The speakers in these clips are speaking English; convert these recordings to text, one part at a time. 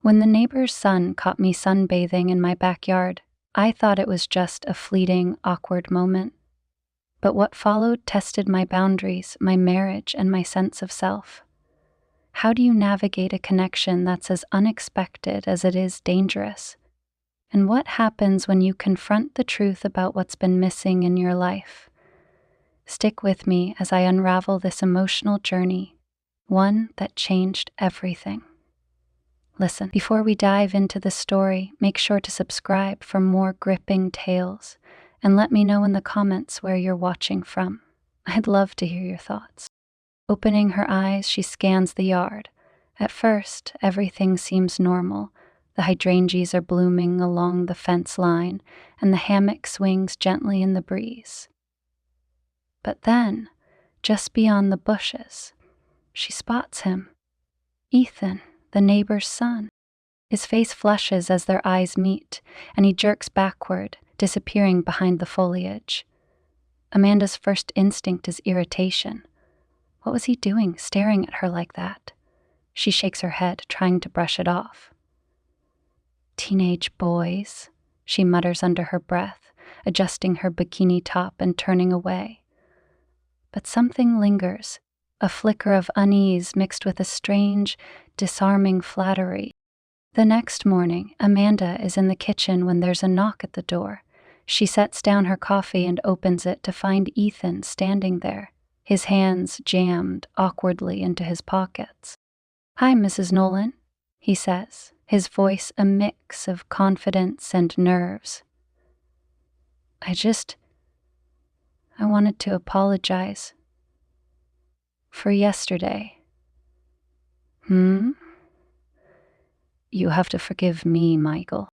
When the neighbor's son caught me sunbathing in my backyard, I thought it was just a fleeting, awkward moment. But what followed tested my boundaries, my marriage, and my sense of self. How do you navigate a connection that's as unexpected as it is dangerous? And what happens when you confront the truth about what's been missing in your life? Stick with me as I unravel this emotional journey, one that changed everything. Listen, before we dive into the story, make sure to subscribe for more gripping tales, and let me know in the comments where you're watching from. I'd love to hear your thoughts. Opening her eyes, she scans the yard. At first, everything seems normal. The hydrangeas are blooming along the fence line, and the hammock swings gently in the breeze. But then, just beyond the bushes, she spots him. Ethan, the neighbor's son. His face flushes as their eyes meet, and he jerks backward, disappearing behind the foliage. Amanda's first instinct is irritation. What was he doing, staring at her like that? She shakes her head, trying to brush it off. Teenage boys, she mutters under her breath, adjusting her bikini top and turning away. But something lingers, a flicker of unease mixed with a strange, disarming flattery. The next morning, Amanda is in the kitchen when there's a knock at the door. She sets down her coffee and opens it to find Ethan standing there, his hands jammed awkwardly into his pockets. "Hi, Mrs. Nolan," he says, his voice a mix of confidence and nerves. I wanted to apologize for yesterday." "Hmm? You have to forgive me, Michael."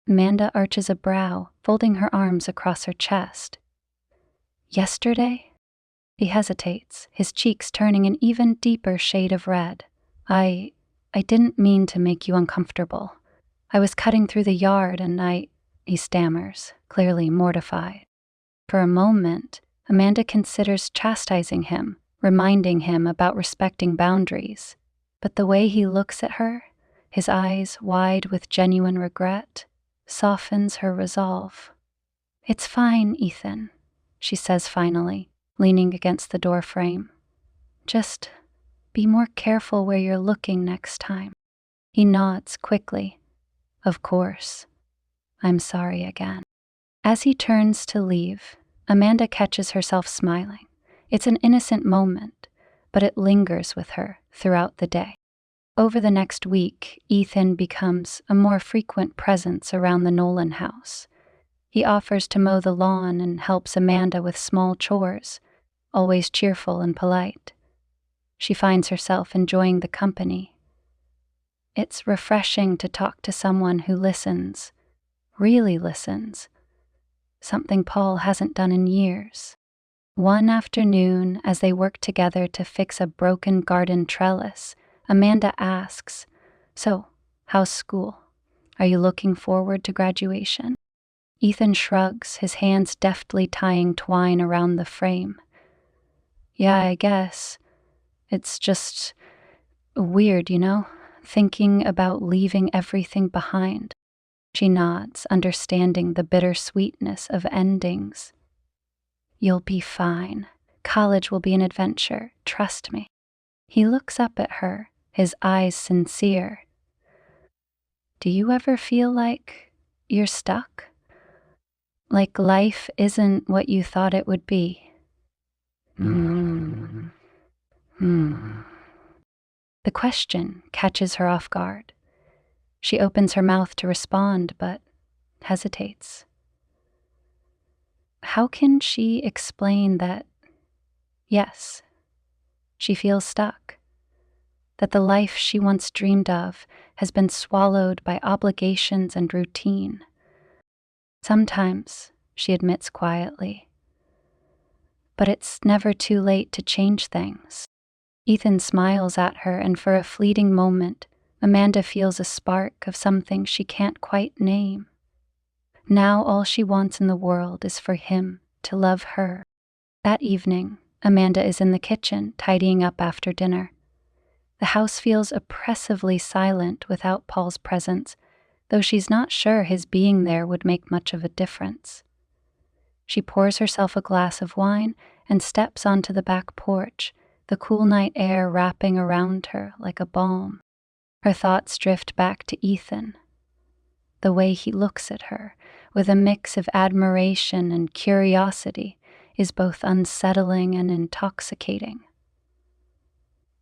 Amanda arches a brow, folding her arms across her chest. "Yesterday?" He hesitates, his cheeks turning an even deeper shade of red. I didn't mean to make you uncomfortable. I was cutting through the yard and he stammers, clearly mortified. For a moment, Amanda considers chastising him, reminding him about respecting boundaries. But the way he looks at her, his eyes wide with genuine regret, softens her resolve. "It's fine, Ethan," she says finally, leaning against the door frame. "Just be more careful where you're looking next time." He nods quickly. "Of course. I'm sorry again." As he turns to leave, Amanda catches herself smiling. It's an innocent moment, but it lingers with her throughout the day. Over the next week, Ethan becomes a more frequent presence around the Nolan house. He offers to mow the lawn and helps Amanda with small chores, always cheerful and polite. She finds herself enjoying the company. It's refreshing to talk to someone who listens, really listens, something Paul hasn't done in years. One afternoon, as they work together to fix a broken garden trellis, Amanda asks, "So, how's school? Are you looking forward to graduation?" Ethan shrugs, his hands deftly tying twine around the frame. "Yeah, I guess. It's just weird, thinking about leaving everything behind." She nods, understanding the bittersweetness of endings. "You'll be fine. College will be an adventure, trust me." He looks up at her, his eyes sincere. "Do you ever feel like you're stuck? Like life isn't what you thought it would be?" The question catches her off guard. She opens her mouth to respond, but hesitates. How can she explain that, yes, she feels stuck? That the life she once dreamed of has been swallowed by obligations and routine. Sometimes, she admits quietly. But it's never too late to change things. Ethan smiles at her, and for a fleeting moment, Amanda feels a spark of something she can't quite name. Now all she wants in the world is for him to love her. That evening, Amanda is in the kitchen, tidying up after dinner. The house feels oppressively silent without Paul's presence, though she's not sure his being there would make much of a difference. She pours herself a glass of wine and steps onto the back porch, the cool night air wrapping around her like a balm. Her thoughts drift back to Ethan. The way he looks at her, with a mix of admiration and curiosity, is both unsettling and intoxicating.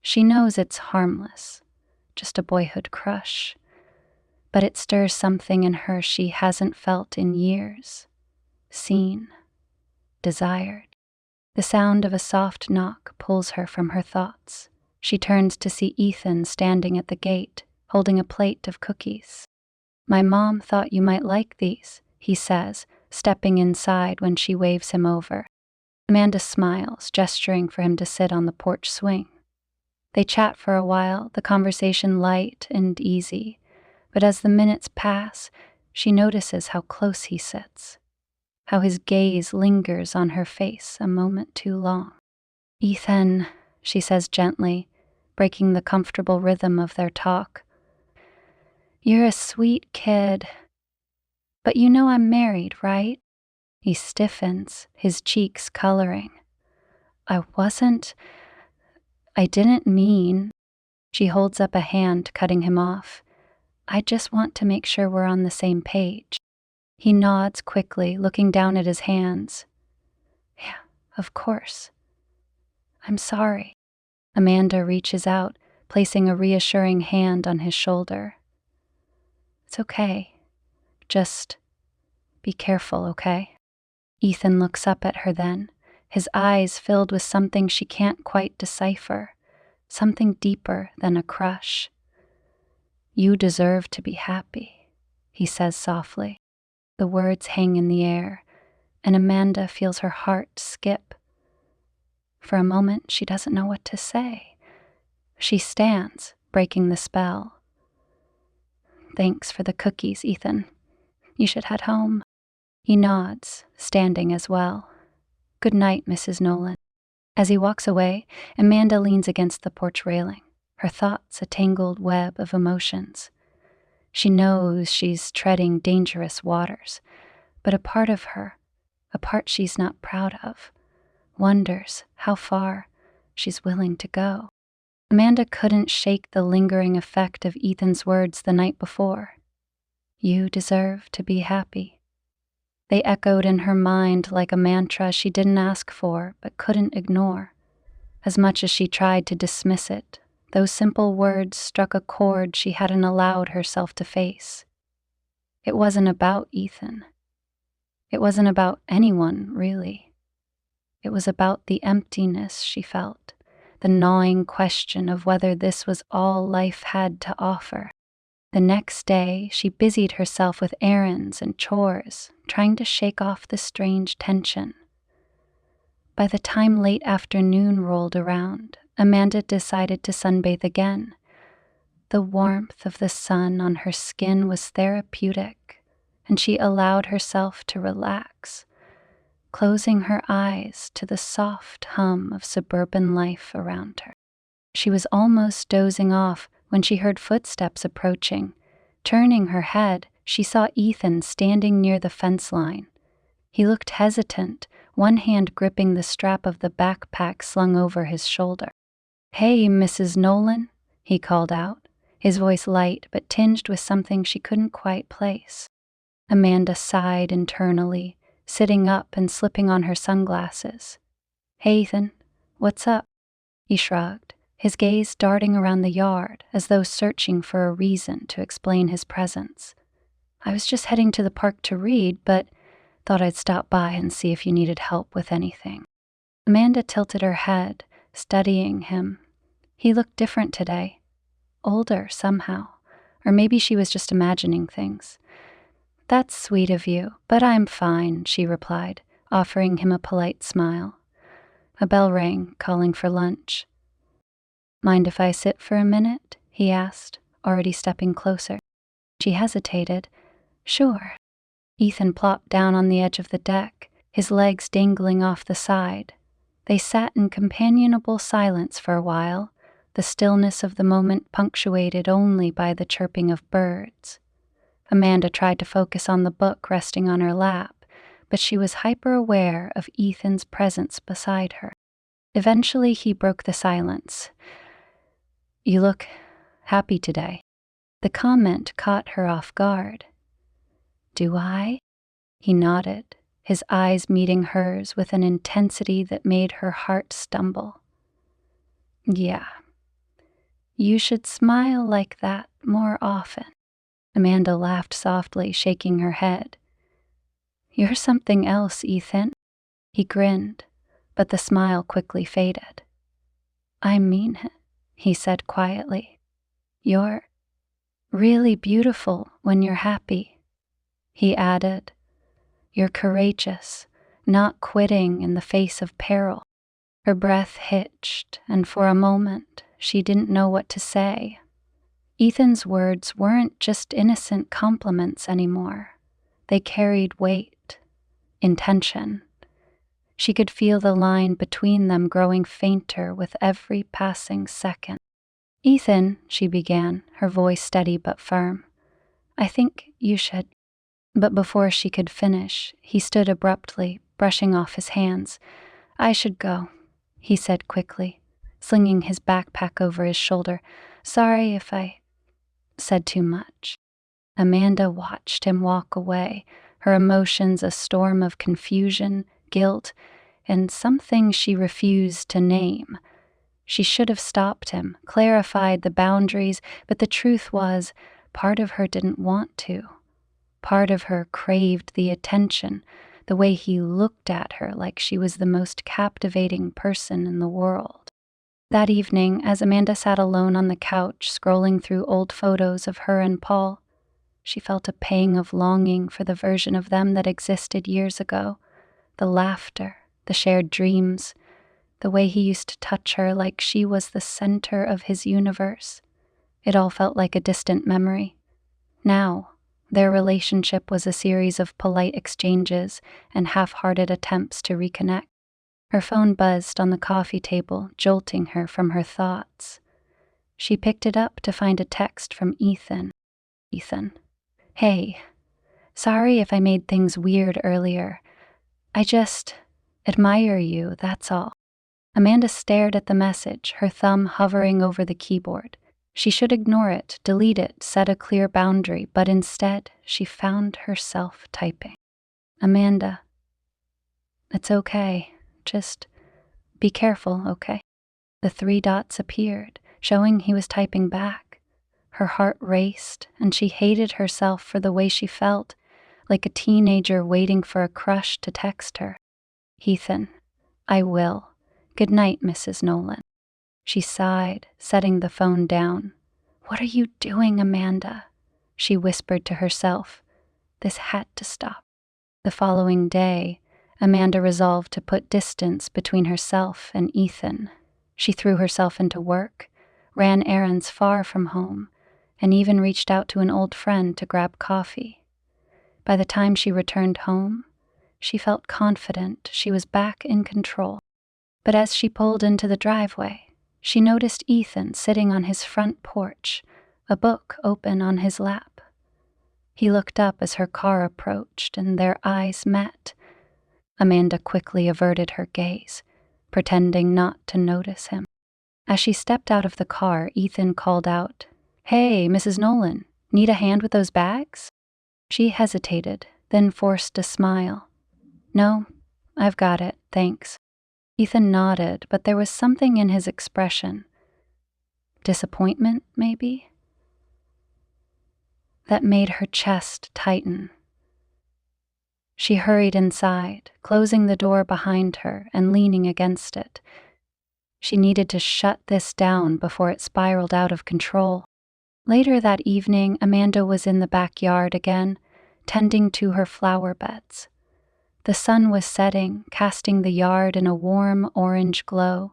She knows it's harmless, just a boyhood crush, but it stirs something in her she hasn't felt in years, seen, desired. The sound of a soft knock pulls her from her thoughts. She turns to see Ethan standing at the gate, holding a plate of cookies. "My mom thought you might like these," he says, stepping inside when she waves him over. Amanda smiles, gesturing for him to sit on the porch swing. They chat for a while, the conversation light and easy, but as the minutes pass, she notices how close he sits, how his gaze lingers on her face a moment too long. "Ethan," she says gently, breaking the comfortable rhythm of their talk, "you're a sweet kid, but you know I'm married, right?" He stiffens, his cheeks coloring. I didn't mean." She holds up a hand, cutting him off. "I just want to make sure we're on the same page." He nods quickly, looking down at his hands. "Yeah, of course. I'm sorry." Amanda reaches out, placing a reassuring hand on his shoulder. "It's okay. Just be careful, okay?" Ethan looks up at her then, his eyes filled with something she can't quite decipher, something deeper than a crush. "You deserve to be happy," he says softly. The words hang in the air, and Amanda feels her heart skip. For a moment, she doesn't know what to say. She stands, breaking the spell. "Thanks for the cookies, Ethan. You should head home." He nods, standing as well. "Good night, Mrs. Nolan." As he walks away, Amanda leans against the porch railing, her thoughts a tangled web of emotions. She knows she's treading dangerous waters, but a part of her, a part she's not proud of, wonders how far she's willing to go. Amanda couldn't shake the lingering effect of Ethan's words the night before. "You deserve to be happy." They echoed in her mind like a mantra she didn't ask for but couldn't ignore. As much as she tried to dismiss it, those simple words struck a chord she hadn't allowed herself to face. It wasn't about Ethan. It wasn't about anyone, really. It was about the emptiness she felt, the gnawing question of whether this was all life had to offer. The next day, she busied herself with errands and chores, trying to shake off the strange tension. By the time late afternoon rolled around, Amanda decided to sunbathe again. The warmth of the sun on her skin was therapeutic, and she allowed herself to relax, closing her eyes to the soft hum of suburban life around her. She was almost dozing off when she heard footsteps approaching. Turning her head, she saw Ethan standing near the fence line. He looked hesitant, one hand gripping the strap of the backpack slung over his shoulder. "Hey, Mrs. Nolan," he called out, his voice light but tinged with something she couldn't quite place. Amanda sighed internally, sitting up and slipping on her sunglasses. "Hey, Ethan, what's up?" He shrugged, his gaze darting around the yard as though searching for a reason to explain his presence. "I was just heading to the park to read, but thought I'd stop by and see if you needed help with anything." Amanda tilted her head, studying him. He looked different today, older somehow, or maybe she was just imagining things. "That's sweet of you, but I'm fine," she replied, offering him a polite smile. A bell rang, calling for lunch. "Mind if I sit for a minute?" he asked, already stepping closer. She hesitated. "Sure." Ethan plopped down on the edge of the deck, his legs dangling off the side. They sat in companionable silence for a while, the stillness of the moment punctuated only by the chirping of birds. Amanda tried to focus on the book resting on her lap, but she was hyper-aware of Ethan's presence beside her. Eventually, he broke the silence. "You look happy today." The comment caught her off guard. "Do I?" He nodded, his eyes meeting hers with an intensity that made her heart stumble. "Yeah. You should smile like that more often." Amanda laughed softly, shaking her head. "You're something else, Ethan." He grinned, but the smile quickly faded. "I mean it," he said quietly. "You're really beautiful when you're happy." He added, "You're courageous, not quitting in the face of peril." Her breath hitched, and for a moment she didn't know what to say. Ethan's words weren't just innocent compliments anymore. They carried weight, intention. She could feel the line between them growing fainter with every passing second. "Ethan," she began, her voice steady but firm, "I think you should—" But before she could finish, he stood abruptly, brushing off his hands. "I should go," he said quickly, slinging his backpack over his shoulder. "Sorry if I said too much." Amanda watched him walk away, her emotions a storm of confusion, guilt, and something she refused to name. She should have stopped him, clarified the boundaries, but the truth was, part of her didn't want to. Part of her craved the attention, the way he looked at her like she was the most captivating person in the world. That evening, as Amanda sat alone on the couch, scrolling through old photos of her and Paul, she felt a pang of longing for the version of them that existed years ago. The laughter, the shared dreams, the way he used to touch her like she was the center of his universe. It all felt like a distant memory. Now, their relationship was a series of polite exchanges and half-hearted attempts to reconnect. Her phone buzzed on the coffee table, jolting her from her thoughts. She picked it up to find a text from Ethan. "Ethan. Hey, sorry if I made things weird earlier. I just admire you, that's all." Amanda stared at the message, her thumb hovering over the keyboard. She should ignore it, delete it, set a clear boundary, but instead she found herself typing. "Amanda, it's okay. Just be careful, okay?" The 3 dots appeared, showing he was typing back. Her heart raced, and she hated herself for the way she felt, like a teenager waiting for a crush to text her. "Ethan, I will. Good night, Mrs. Nolan." She sighed, setting the phone down. "What are you doing, Amanda?" she whispered to herself. This had to stop. The following day, Amanda resolved to put distance between herself and Ethan. She threw herself into work, ran errands far from home, and even reached out to an old friend to grab coffee. By the time she returned home, she felt confident she was back in control. But as she pulled into the driveway, she noticed Ethan sitting on his front porch, a book open on his lap. He looked up as her car approached, and their eyes met. Amanda quickly averted her gaze, pretending not to notice him. As she stepped out of the car, Ethan called out, "Hey, Mrs. Nolan, need a hand with those bags?" She hesitated, then forced a smile. "No, I've got it, thanks." Ethan nodded, but there was something in his expression, disappointment maybe, that made her chest tighten. She hurried inside, closing the door behind her and leaning against it. She needed to shut this down before it spiraled out of control. Later that evening, Amanda was in the backyard again, tending to her flower beds. The sun was setting, casting the yard in a warm orange glow.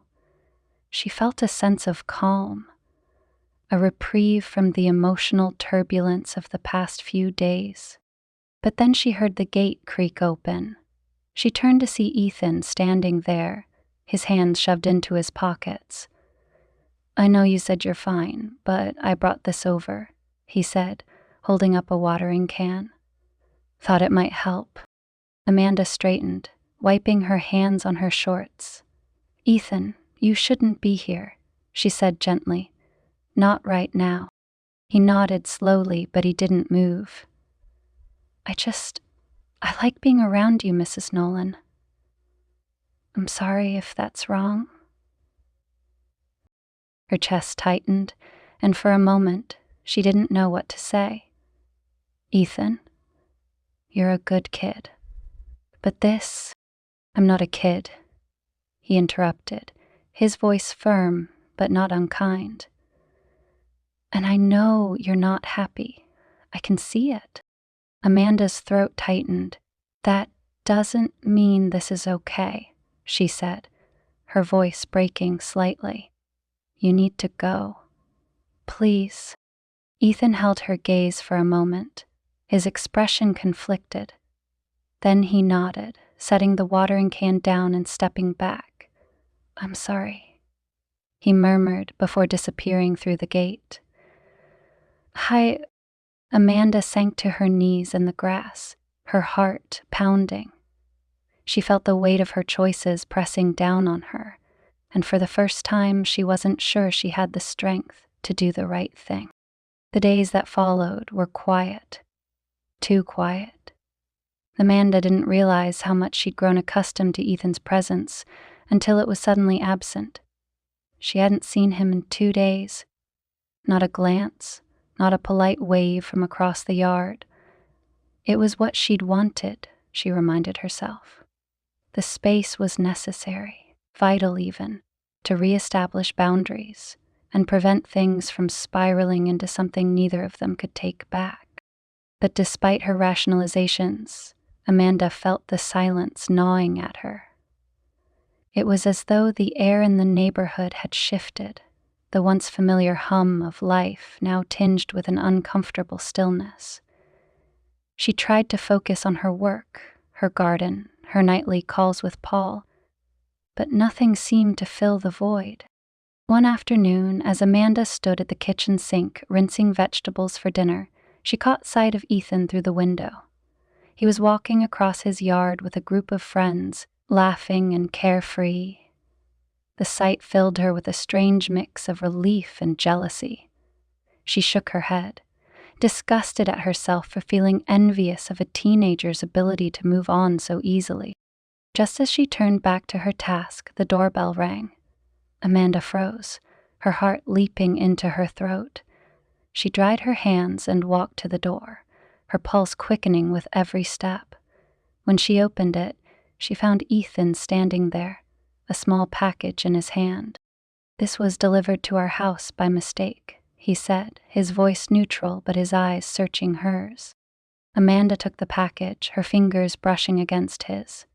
She felt a sense of calm, a reprieve from the emotional turbulence of the past few days. But then she heard the gate creak open. She turned to see Ethan standing there, his hands shoved into his pockets. I know you said you're fine, but I brought this over, he said, holding up a watering can. Thought it might help. Amanda straightened, wiping her hands on her shorts. Ethan, you shouldn't be here, she said gently. Not right now. He nodded slowly, but he didn't move. I like being around you, Mrs. Nolan. I'm sorry if that's wrong. Her chest tightened, and for a moment, she didn't know what to say. Ethan, you're a good kid. But I'm not a kid, he interrupted, his voice firm but not unkind. And I know you're not happy. I can see it. Amanda's throat tightened. That doesn't mean this is okay, she said, her voice breaking slightly. You need to go. Please. Ethan held her gaze for a moment, his expression conflicted. Then he nodded, setting the watering can down and stepping back. I'm sorry, he murmured before disappearing through the gate. Hi. Amanda sank to her knees in the grass, her heart pounding. She felt the weight of her choices pressing down on her, and for the first time she wasn't sure she had the strength to do the right thing. The days that followed were quiet, too quiet. Amanda didn't realize how much she'd grown accustomed to Ethan's presence until it was suddenly absent. She hadn't seen him in 2 days. Not a glance, not a polite wave from across the yard. It was what she'd wanted, she reminded herself. The space was necessary, vital even, to reestablish boundaries and prevent things from spiraling into something neither of them could take back. But despite her rationalizations, Amanda felt the silence gnawing at her. It was as though the air in the neighborhood had shifted, the once familiar hum of life now tinged with an uncomfortable stillness. She tried to focus on her work, her garden, her nightly calls with Paul, but nothing seemed to fill the void. One afternoon, as Amanda stood at the kitchen sink rinsing vegetables for dinner, she caught sight of Ethan through the window. He was walking across his yard with a group of friends, laughing and carefree. The sight filled her with a strange mix of relief and jealousy. She shook her head, disgusted at herself for feeling envious of a teenager's ability to move on so easily. Just as she turned back to her task, the doorbell rang. Amanda froze, her heart leaping into her throat. She dried her hands and walked to the door, her pulse quickening with every step. When she opened it, she found Ethan standing there, a small package in his hand. This was delivered to our house by mistake, he said, his voice neutral but his eyes searching hers. Amanda took the package, her fingers brushing against his.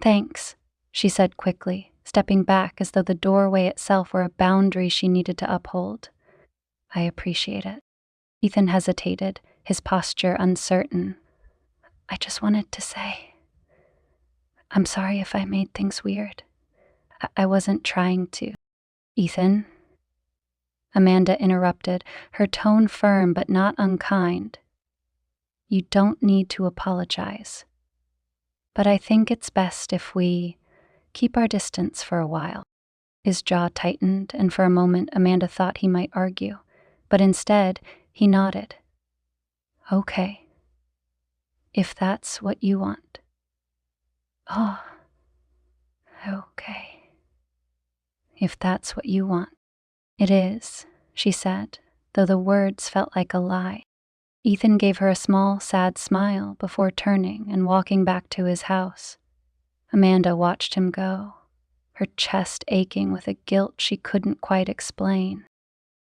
Thanks, she said quickly, stepping back as though the doorway itself were a boundary she needed to uphold. I appreciate it. Ethan hesitated, his posture uncertain. I just wanted to say, I'm sorry if I made things weird. I wasn't trying to. Ethan? Amanda interrupted, her tone firm but not unkind. You don't need to apologize. But I think it's best if we keep our distance for a while. His jaw tightened, and for a moment Amanda thought he might argue, but instead he nodded. Okay. If that's what you want. Oh, okay. If that's what you want. It is, she said, though the words felt like a lie. Ethan gave her a small, sad smile before turning and walking back to his house. Amanda watched him go, her chest aching with a guilt she couldn't quite explain.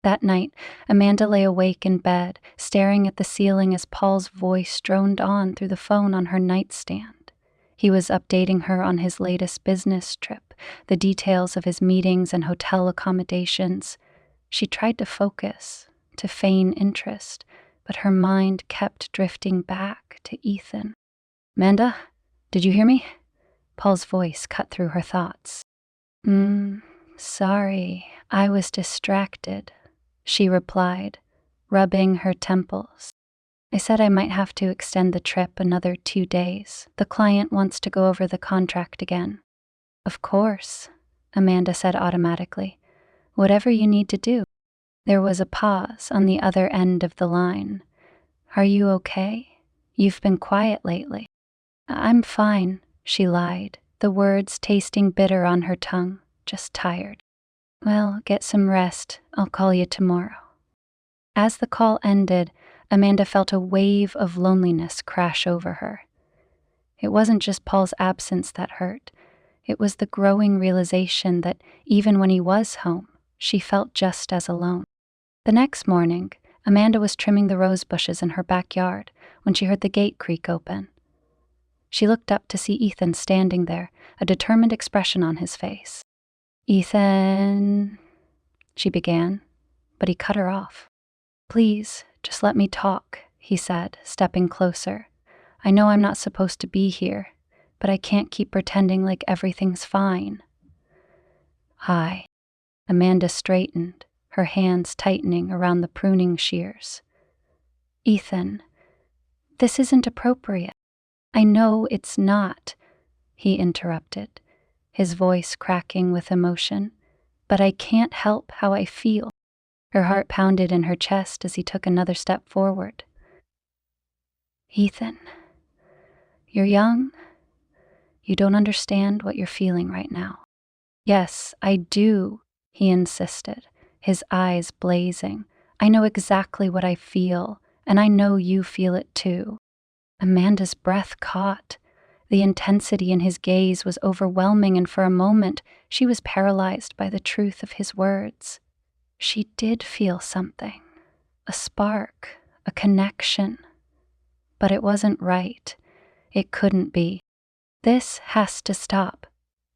That night, Amanda lay awake in bed, staring at the ceiling as Paul's voice droned on through the phone on her nightstand. He was updating her on his latest business trip, the details of his meetings and hotel accommodations. She tried to focus, to feign interest, but her mind kept drifting back to Ethan. Amanda, did you hear me? Paul's voice cut through her thoughts. Sorry, I was distracted, she replied, rubbing her temples. I said I might have to extend the trip another 2 days. The client wants to go over the contract again. Of course, Amanda said automatically. Whatever you need to do. There was a pause on the other end of the line. Are you okay? You've been quiet lately. I'm fine, she lied, the words tasting bitter on her tongue, just tired. Well, get some rest. I'll call you tomorrow. As the call ended, Amanda felt a wave of loneliness crash over her. It wasn't just Paul's absence that hurt. It was the growing realization that even when he was home, she felt just as alone. The next morning, Amanda was trimming the rose bushes in her backyard when she heard the gate creak open. She looked up to see Ethan standing there, a determined expression on his face. Ethan, she began, but he cut her off. Please, just let me talk, he said, stepping closer. I know I'm not supposed to be here, but I can't keep pretending like everything's fine. Hi. Amanda straightened, her hands tightening around the pruning shears. Ethan, this isn't appropriate. I know it's not, he interrupted, his voice cracking with emotion, but I can't help how I feel. Her heart pounded in her chest as he took another step forward. Ethan, you're young. You don't understand what you're feeling right now. Yes, I do, he insisted, his eyes blazing. I know exactly what I feel, and I know you feel it too. Amanda's breath caught. The intensity in his gaze was overwhelming, and for a moment she was paralyzed by the truth of his words. She did feel something, a spark, a connection. But it wasn't right. It couldn't be. This has to stop,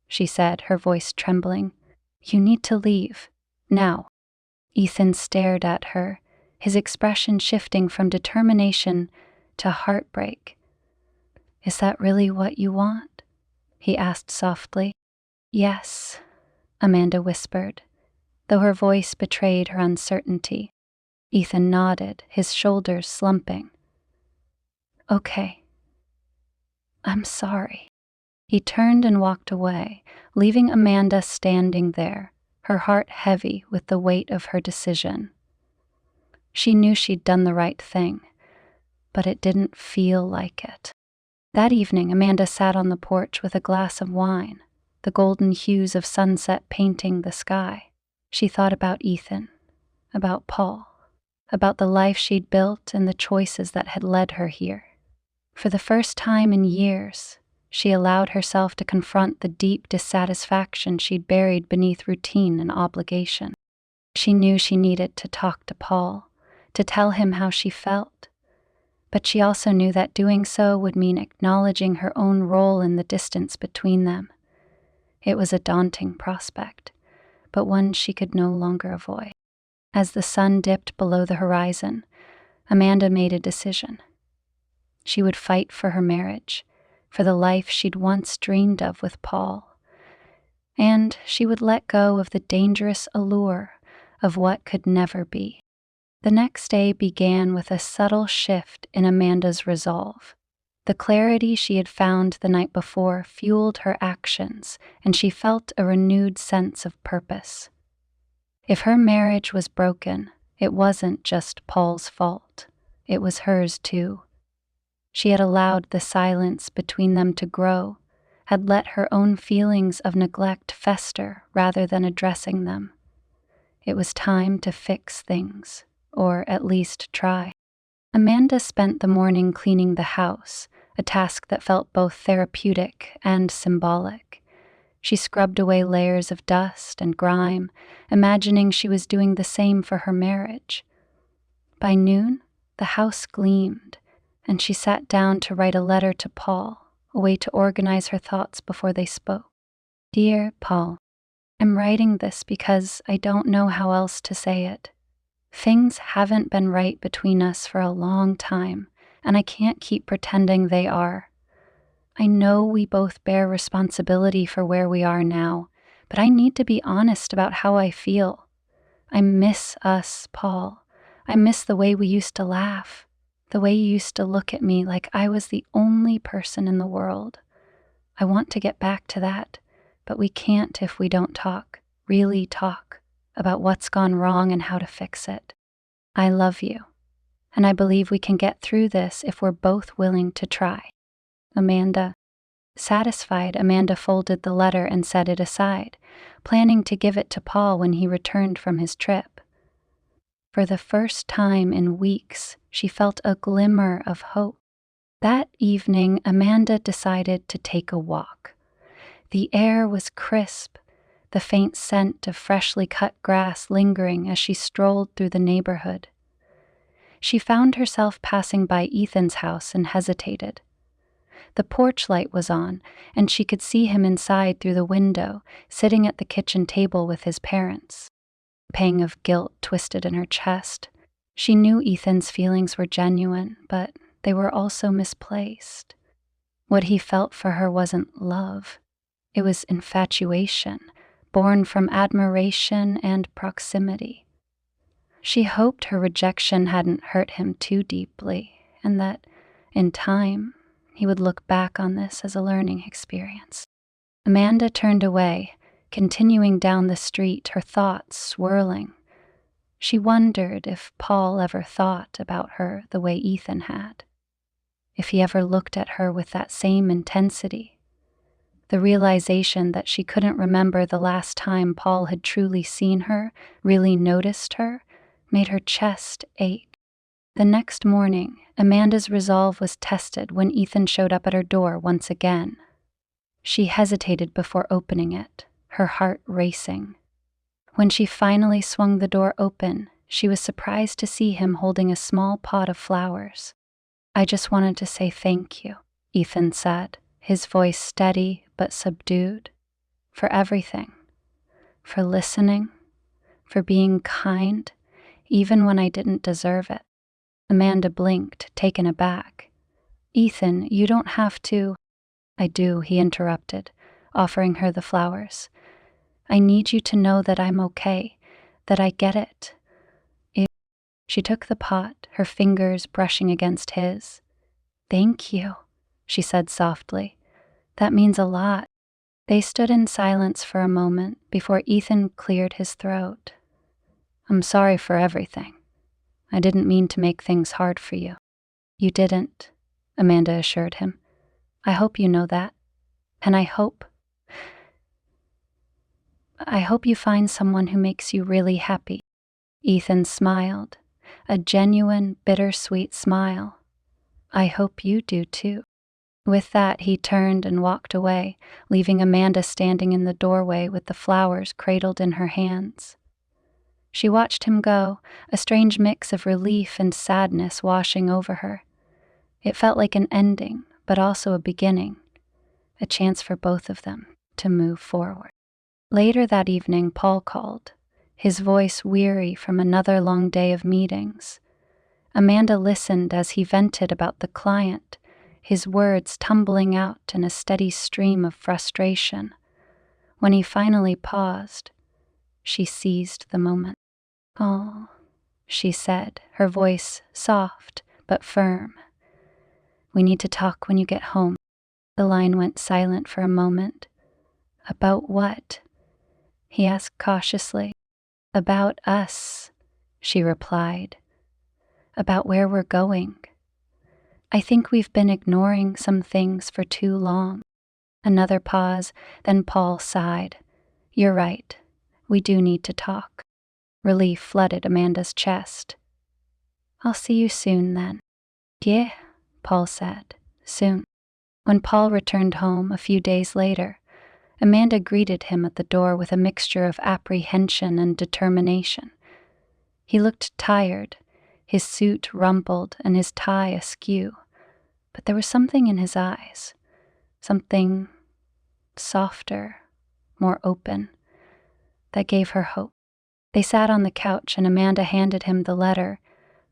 she said, her voice trembling. You need to leave. Now. Ethan stared at her, his expression shifting from determination to heartbreak. Is that really what you want? He asked softly. Yes, Amanda whispered, though her voice betrayed her uncertainty. Ethan nodded, his shoulders slumping. Okay. I'm sorry. He turned and walked away, leaving Amanda standing there, her heart heavy with the weight of her decision. She knew she'd done the right thing, but it didn't feel like it. That evening, Amanda sat on the porch with a glass of wine, the golden hues of sunset painting the sky. She thought about Ethan, about Paul, about the life she'd built and the choices that had led her here. For the first time in years, she allowed herself to confront the deep dissatisfaction she'd buried beneath routine and obligation. She knew she needed to talk to Paul, to tell him how she felt. But she also knew that doing so would mean acknowledging her own role in the distance between them. It was a daunting prospect, but one she could no longer avoid. As the sun dipped below the horizon, Amanda made a decision. She would fight for her marriage, for the life she'd once dreamed of with Paul. And she would let go of the dangerous allure of what could never be. The next day began with a subtle shift in Amanda's resolve. The clarity she had found the night before fueled her actions, and she felt a renewed sense of purpose. If her marriage was broken, it wasn't just Paul's fault. It was hers too. She had allowed the silence between them to grow, had let her own feelings of neglect fester rather than addressing them. It was time to fix things, or at least try. Amanda spent the morning cleaning the house, a task that felt both therapeutic and symbolic. She scrubbed away layers of dust and grime, imagining she was doing the same for her marriage. By noon, the house gleamed, and she sat down to write a letter to Paul, a way to organize her thoughts before they spoke. Dear Paul, I'm writing this because I don't know how else to say it. Things haven't been right between us for a long time, and I can't keep pretending they are. I know we both bear responsibility for where we are now, but I need to be honest about how I feel. I miss us, Paul. I miss the way we used to laugh, the way you used to look at me like I was the only person in the world. I want to get back to that, but we can't if we don't talk, really talk, about what's gone wrong and how to fix it. I love you, and I believe we can get through this if we're both willing to try. Amanda. Satisfied, Amanda folded the letter and set it aside, planning to give it to Paul when he returned from his trip. For the first time in weeks, she felt a glimmer of hope. That evening, Amanda decided to take a walk. The air was crisp, the faint scent of freshly cut grass lingering as she strolled through the neighborhood. She found herself passing by Ethan's house and hesitated. The porch light was on, and she could see him inside through the window, sitting at the kitchen table with his parents. A pang of guilt twisted in her chest. She knew Ethan's feelings were genuine, but they were also misplaced. What he felt for her wasn't love. It was infatuation, born from admiration and proximity. She hoped her rejection hadn't hurt him too deeply, and that, in time, he would look back on this as a learning experience. Amanda turned away, continuing down the street, her thoughts swirling. She wondered if Paul ever thought about her the way Ethan had, if he ever looked at her with that same intensity. The realization that she couldn't remember the last time Paul had truly seen her, really noticed her, made her chest ache. The next morning, Amanda's resolve was tested when Ethan showed up at her door once again. She hesitated before opening it, her heart racing. When she finally swung the door open, she was surprised to see him holding a small pot of flowers. "I just wanted to say thank you," Ethan said, his voice steady but subdued. "For everything. For listening. For being kind, even when I didn't deserve it." Amanda blinked, taken aback. "Ethan, you don't have to—" "I do," he interrupted, offering her the flowers. "I need you to know that I'm okay, that I get it." She took the pot, her fingers brushing against his. "Thank you," she said softly. "That means a lot." They stood in silence for a moment before Ethan cleared his throat. "I'm sorry for everything. I didn't mean to make things hard for you." "You didn't," Amanda assured him. "I hope you know that. And I hope you find someone who makes you really happy." Ethan smiled, a genuine, bittersweet smile. "I hope you do too." With that, he turned and walked away, leaving Amanda standing in the doorway with the flowers cradled in her hands. She watched him go, a strange mix of relief and sadness washing over her. It felt like an ending, but also a beginning, a chance for both of them to move forward. Later that evening, Paul called, his voice weary from another long day of meetings. Amanda listened as he vented about the client, his words tumbling out in a steady stream of frustration. When he finally paused, she seized the moment. "Oh," she said, her voice soft but firm. "We need to talk when you get home." The line went silent for a moment. "About what?" he asked cautiously. "About us," she replied. "About where we're going. I think we've been ignoring some things for too long." Another pause, then Paul sighed. "You're right. We do need to talk." Relief flooded Amanda's chest. "I'll see you soon, then." "Yeah," Paul said. "Soon." When Paul returned home a few days later, Amanda greeted him at the door with a mixture of apprehension and determination. He looked tired, his suit rumpled and his tie askew, but there was something in his eyes, something softer, more open, that gave her hope. They sat on the couch and Amanda handed him the letter.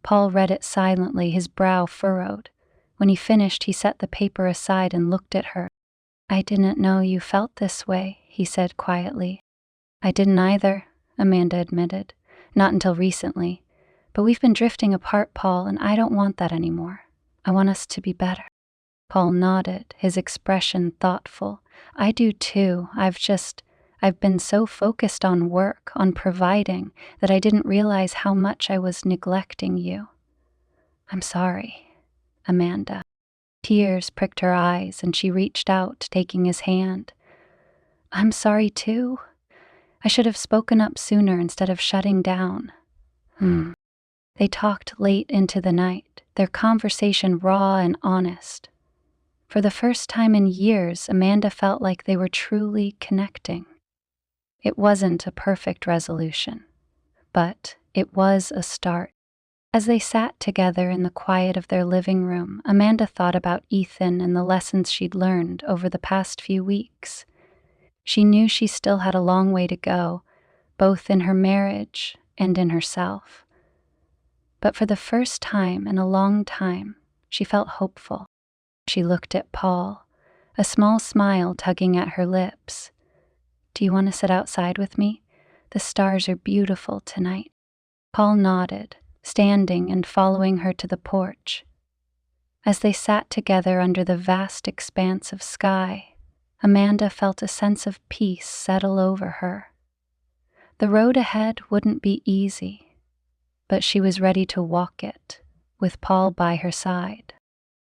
Paul read it silently, his brow furrowed. When he finished, he set the paper aside and looked at her. "I didn't know you felt this way," he said quietly. "I didn't either," Amanda admitted. Not until recently. But we've been drifting apart, Paul, and I don't want that anymore. I want us to be better. Paul nodded, his expression thoughtful. I do too. I've been so focused on work, on providing, that I didn't realize how much I was neglecting you. I'm sorry, Amanda. Tears pricked her eyes, and she reached out, taking his hand. I'm sorry too. I should have spoken up sooner instead of shutting down. They talked late into the night, their conversation raw and honest. For the first time in years, Amanda felt like they were truly connecting. It wasn't a perfect resolution, but it was a start. As they sat together in the quiet of their living room, Amanda thought about Ethan and the lessons she'd learned over the past few weeks. She knew she still had a long way to go, both in her marriage and in herself. But for the first time in a long time, she felt hopeful. She looked at Paul, a small smile tugging at her lips. Do you want to sit outside with me? The stars are beautiful tonight. Paul nodded, standing and following her to the porch. As they sat together under the vast expanse of sky, Amanda felt a sense of peace settle over her. The road ahead wouldn't be easy, but she was ready to walk it, with Paul by her side.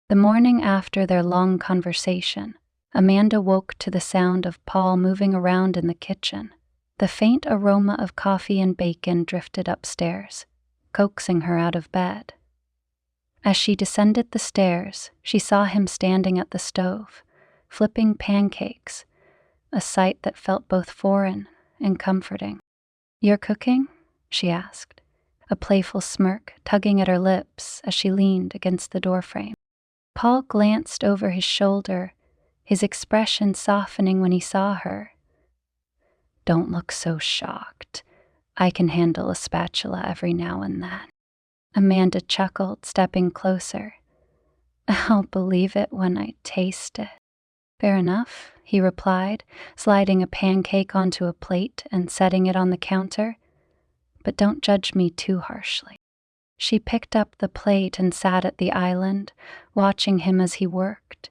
The morning after their long conversation, Amanda woke to the sound of Paul moving around in the kitchen. The faint aroma of coffee and bacon drifted upstairs, coaxing her out of bed. As she descended the stairs, she saw him standing at the stove, flipping pancakes, a sight that felt both foreign and comforting. You're cooking? She asked, a playful smirk tugging at her lips as she leaned against the doorframe. Paul glanced over his shoulder, his expression softening when he saw her. Don't look so shocked. I can handle a spatula every now and then. Amanda chuckled, stepping closer. I'll believe it when I taste it. Fair enough, he replied, sliding a pancake onto a plate and setting it on the counter. But don't judge me too harshly. She picked up the plate and sat at the island, watching him as he worked.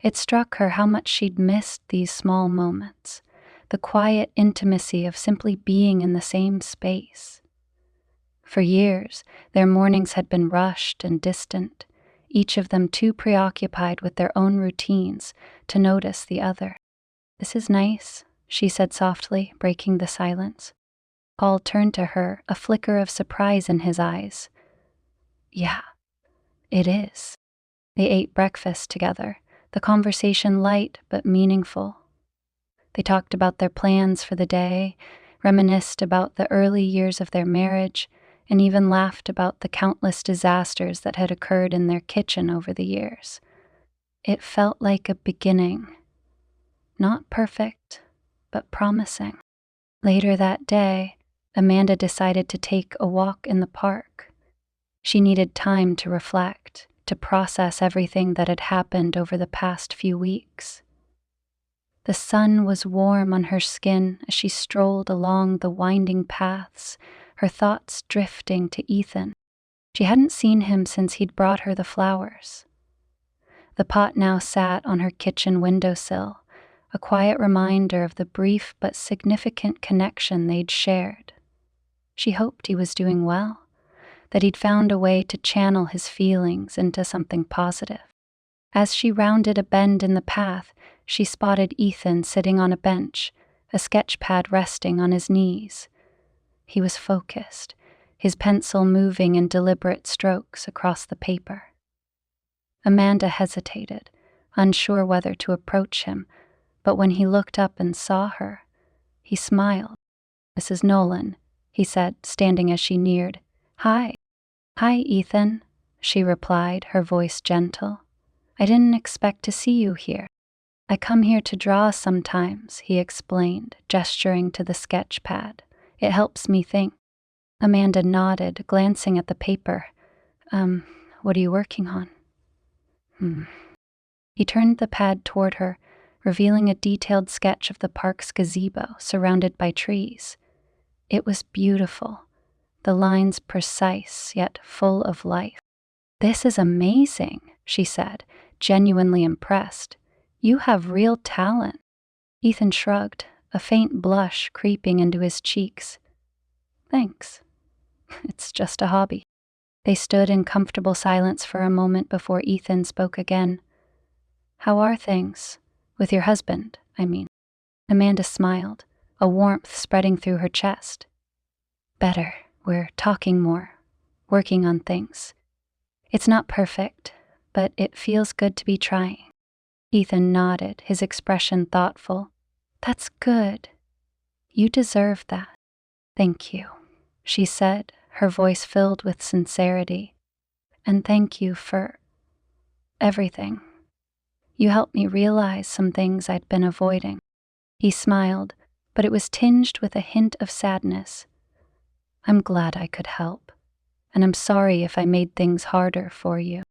It struck her how much she'd missed these small moments, the quiet intimacy of simply being in the same space. For years, their mornings had been rushed and distant, each of them too preoccupied with their own routines to notice the other. This is nice, she said softly, breaking the silence. Paul turned to her, a flicker of surprise in his eyes. Yeah, it is. They ate breakfast together, the conversation light but meaningful. They talked about their plans for the day, reminisced about the early years of their marriage, and even laughed about the countless disasters that had occurred in their kitchen over the years. It felt like a beginning. Not perfect, but promising. Later that day, Amanda decided to take a walk in the park. She needed time to reflect, to process everything that had happened over the past few weeks. The sun was warm on her skin as she strolled along the winding paths, her thoughts drifting to Ethan. She hadn't seen him since he'd brought her the flowers. The pot now sat on her kitchen windowsill, a quiet reminder of the brief but significant connection they'd shared. She hoped he was doing well, that he'd found a way to channel his feelings into something positive. As she rounded a bend in the path, she spotted Ethan sitting on a bench, a sketch pad resting on his knees. He was focused, his pencil moving in deliberate strokes across the paper. Amanda hesitated, unsure whether to approach him, but when he looked up and saw her, he smiled. Mrs. Nolan, he said, standing as she neared. Hi, Ethan, she replied, her voice gentle. I didn't expect to see you here. I come here to draw sometimes, he explained, gesturing to the sketch pad. It helps me think. Amanda nodded, glancing at the paper. What are you working on? He turned the pad toward her, revealing a detailed sketch of the park's gazebo surrounded by trees. It was beautiful, the lines precise yet full of life. "This is amazing," she said, genuinely impressed. "You have real talent." Ethan shrugged, a faint blush creeping into his cheeks. "Thanks. It's just a hobby." They stood in comfortable silence for a moment before Ethan spoke again. "How are things? With your husband, I mean." Amanda smiled, a warmth spreading through her chest. "Better. We're talking more, working on things. It's not perfect, but it feels good to be trying." Ethan nodded, his expression thoughtful. "That's good. You deserve that." "Thank you," she said, her voice filled with sincerity. "And thank you for everything. You helped me realize some things I'd been avoiding." He smiled, but it was tinged with a hint of sadness. "I'm glad I could help, and I'm sorry if I made things harder for you."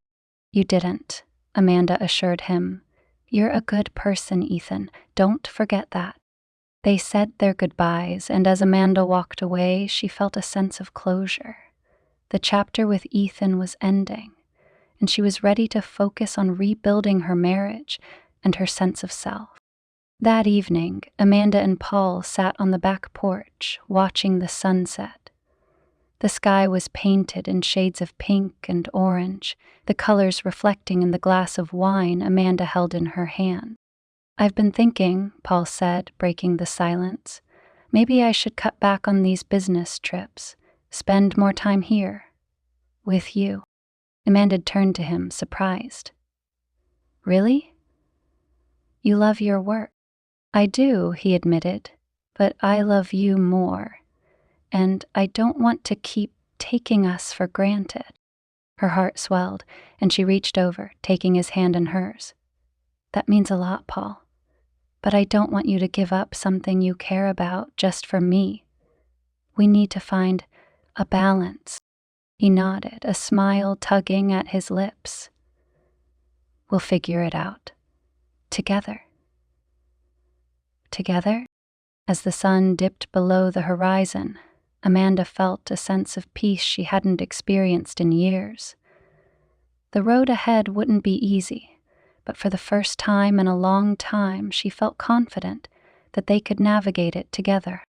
"You didn't," Amanda assured him. "You're a good person, Ethan. Don't forget that." They said their goodbyes, and as Amanda walked away, she felt a sense of closure. The chapter with Ethan was ending, and she was ready to focus on rebuilding her marriage and her sense of self. That evening, Amanda and Paul sat on the back porch, watching the sunset. The sky was painted in shades of pink and orange, the colors reflecting in the glass of wine Amanda held in her hand. "I've been thinking," Paul said, breaking the silence, "maybe I should cut back on these business trips, spend more time here, with you." Amanda turned to him, surprised. "Really? You love your work." "I do," he admitted, "but I love you more, and I don't want to keep taking us for granted." Her heart swelled, and she reached over, taking his hand in hers. "That means a lot, Paul. But I don't want you to give up something you care about just for me. We need to find a balance." He nodded, a smile tugging at his lips. "We'll figure it out. Together." Together? As the sun dipped below the horizon, Amanda felt a sense of peace she hadn't experienced in years. The road ahead wouldn't be easy, but for the first time in a long time, she felt confident that they could navigate it together.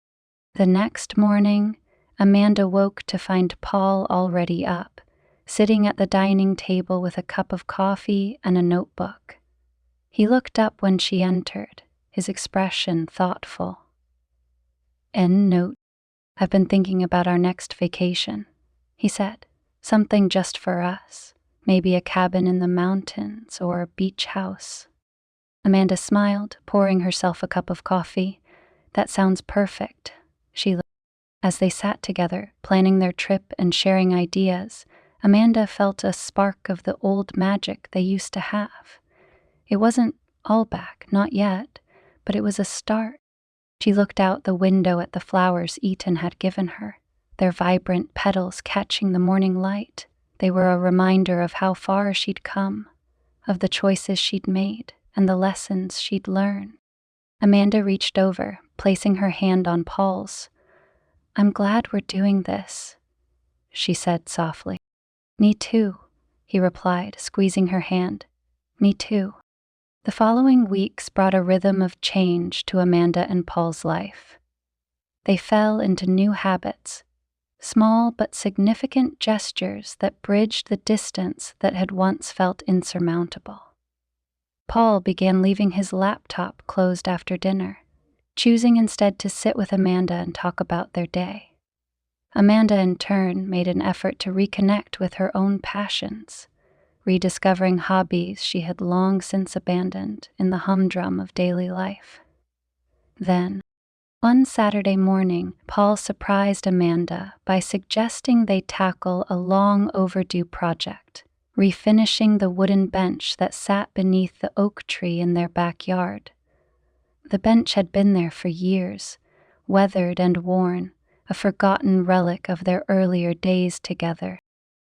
The next morning, Amanda woke to find Paul already up, sitting at the dining table with a cup of coffee and a notebook. He looked up when she entered, his expression thoughtful. "End note. I've been thinking about our next vacation," he said. "Something just for us. Maybe a cabin in the mountains or a beach house." Amanda smiled, pouring herself a cup of coffee. "That sounds perfect," she looked. As they sat together, planning their trip and sharing ideas, Amanda felt a spark of the old magic they used to have. It wasn't all back, not yet, but it was a start. She looked out the window at the flowers Ethan had given her, their vibrant petals catching the morning light. They were a reminder of how far she'd come, of the choices she'd made, and the lessons she'd learned. Amanda reached over, placing her hand on Paul's. "I'm glad we're doing this," she said softly. "Me too," he replied, squeezing her hand. "Me too." The following weeks brought a rhythm of change to Amanda and Paul's life. They fell into new habits, small but significant gestures that bridged the distance that had once felt insurmountable. Paul began leaving his laptop closed after dinner, choosing instead to sit with Amanda and talk about their day. Amanda, in turn, made an effort to reconnect with her own passions, rediscovering hobbies she had long since abandoned in the humdrum of daily life. Then, one Saturday morning, Paul surprised Amanda by suggesting they tackle a long overdue project, refinishing the wooden bench that sat beneath the oak tree in their backyard. The bench had been there for years, weathered and worn, a forgotten relic of their earlier days together.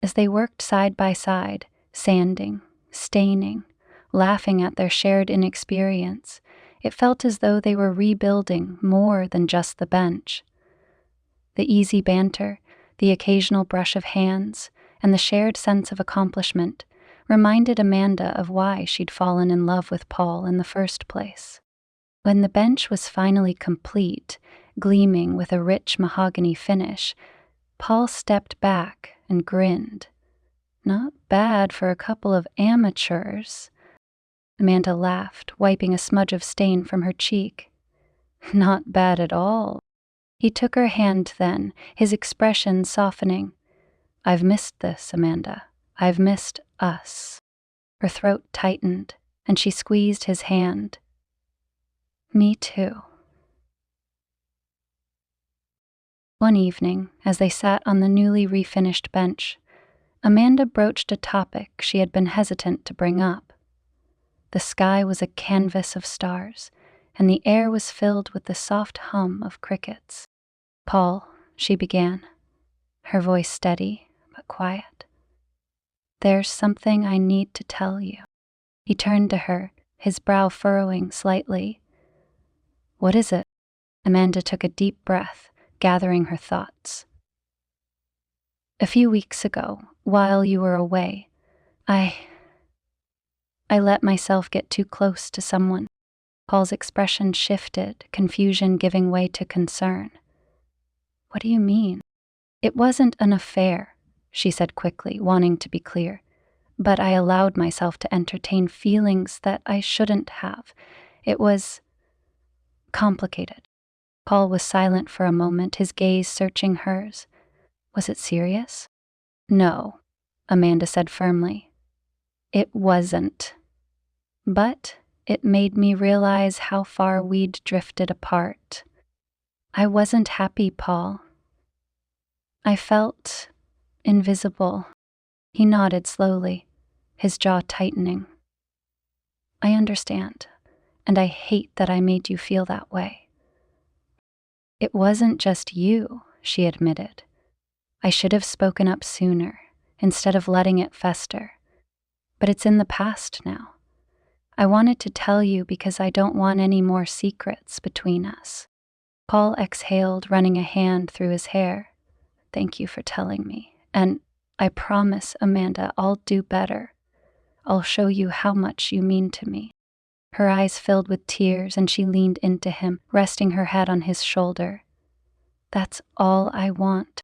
As they worked side by side, sanding, staining, laughing at their shared inexperience, it felt as though they were rebuilding more than just the bench. The easy banter, The occasional brush of hands and the shared sense of accomplishment reminded Amanda of why she'd fallen in love with Paul in the first place. When the bench was finally complete, gleaming with a rich mahogany finish, Paul stepped back and grinned. "Not bad for a couple of amateurs." Amanda laughed, wiping a smudge of stain from her cheek. "Not bad at all." He took her hand then, his expression softening. "I've missed this, Amanda. I've missed us." Her throat tightened, and she squeezed his hand. "Me too." One evening, as they sat on the newly refinished bench, Amanda broached a topic she had been hesitant to bring up. The sky was a canvas of stars, and the air was filled with the soft hum of crickets. "Paul," she began, her voice steady but quiet, "there's something I need to tell you." He turned to her, his brow furrowing slightly. "What is it?" Amanda took a deep breath, gathering her thoughts. "A few weeks ago, while you were away, I let myself get too close to someone." Paul's expression shifted, confusion giving way to concern. "What do you mean?" "It wasn't an affair," she said quickly, wanting to be clear. "But I allowed myself to entertain feelings that I shouldn't have. It was complicated." Paul was silent for a moment, his gaze searching hers. "Was it serious?" "No," Amanda said firmly. "It wasn't. But it made me realize how far we'd drifted apart. I wasn't happy, Paul. I felt invisible." He nodded slowly, his jaw tightening. "I understand, and I hate that I made you feel that way." "It wasn't just you," she admitted. "I should have spoken up sooner, instead of letting it fester. But it's in the past now. I wanted to tell you because I don't want any more secrets between us." Paul exhaled, running a hand through his hair. "Thank you for telling me. And I promise, Amanda, I'll do better. I'll show you how much you mean to me." Her eyes filled with tears, and she leaned into him, resting her head on his shoulder. "That's all I want."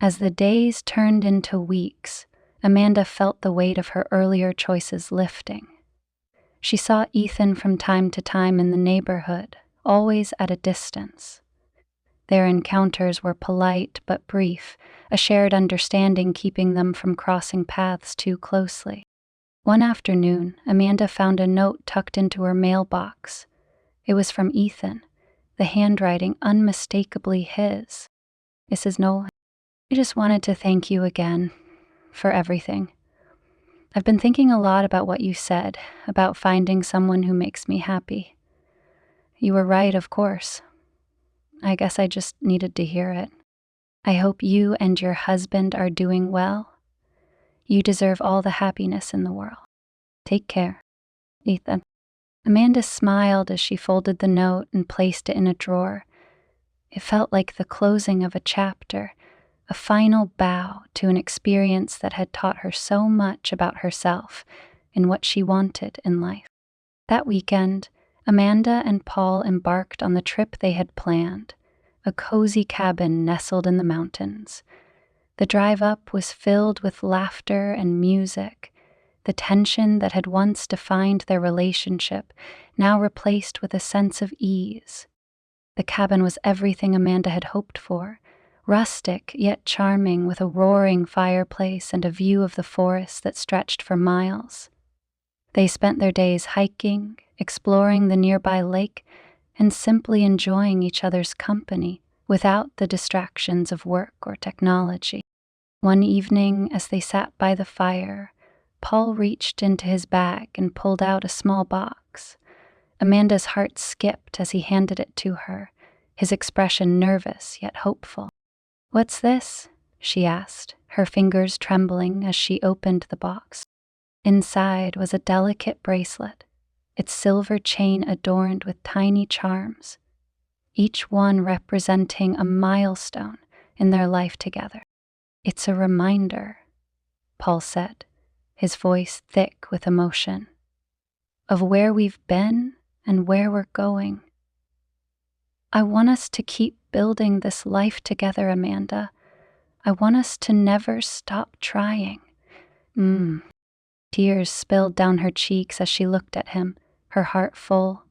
As the days turned into weeks, Amanda felt the weight of her earlier choices lifting. She saw Ethan from time to time in the neighborhood, always at a distance. Their encounters were polite but brief, a shared understanding keeping them from crossing paths too closely. One afternoon, Amanda found a note tucked into her mailbox. It was from Ethan, the handwriting unmistakably his. "Mrs. Nolan, I just wanted to thank you again for everything. I've been thinking a lot about what you said, about finding someone who makes me happy. You were right, of course. I guess I just needed to hear it. I hope you and your husband are doing well. You deserve all the happiness in the world. Take care, Ethan." Amanda smiled as she folded the note and placed it in a drawer. It felt like the closing of a chapter, a final bow to an experience that had taught her so much about herself and what she wanted in life. That weekend, Amanda and Paul embarked on the trip they had planned, a cozy cabin nestled in the mountains. The drive up was filled with laughter and music, the tension that had once defined their relationship now replaced with a sense of ease. The cabin was everything Amanda had hoped for, rustic yet charming, with a roaring fireplace and a view of the forest that stretched for miles. They spent their days hiking, exploring the nearby lake, and simply enjoying each other's company without the distractions of work or technology. One evening, as they sat by the fire, Paul reached into his bag and pulled out a small box. Amanda's heart skipped as he handed it to her, his expression nervous yet hopeful. "What's this?" she asked, her fingers trembling as she opened the box. Inside was a delicate bracelet, its silver chain adorned with tiny charms, each one representing a milestone in their life together. It's a reminder, Paul said, his voice thick with emotion, of where we've been and where we're going. I want us to keep building this life together, Amanda. I want us to never stop trying. Tears spilled down her cheeks as she looked at him, her heart full.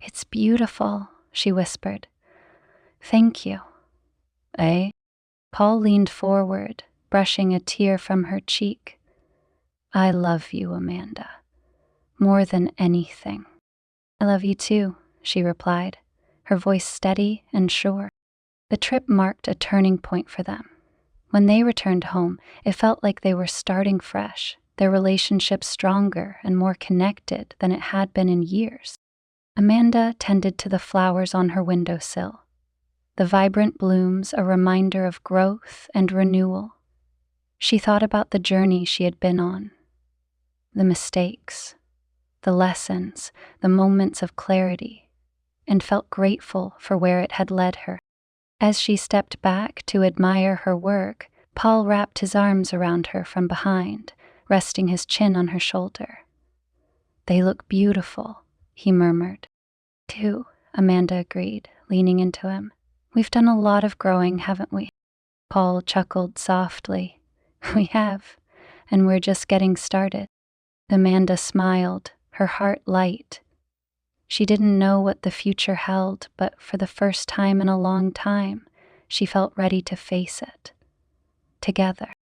It's beautiful, she whispered. Thank you. Eh? Paul leaned forward, brushing a tear from her cheek. I love you, Amanda, more than anything. I love you too, she replied, her voice steady and sure. The trip marked a turning point for them. When they returned home, it felt like they were starting fresh, their relationship stronger and more connected than it had been in years. Amanda tended to the flowers on her windowsill, the vibrant blooms a reminder of growth and renewal. She thought about the journey she had been on, the mistakes, the lessons, the moments of clarity, and felt grateful for where it had led her. As she stepped back to admire her work, Paul wrapped his arms around her from behind, resting his chin on her shoulder. They look beautiful, he murmured. Too, Amanda agreed, leaning into him. We've done a lot of growing, haven't we? Paul chuckled softly. We have, and we're just getting started. Amanda smiled, her heart light. She didn't know what the future held, but for the first time in a long time, she felt ready to face it. Together.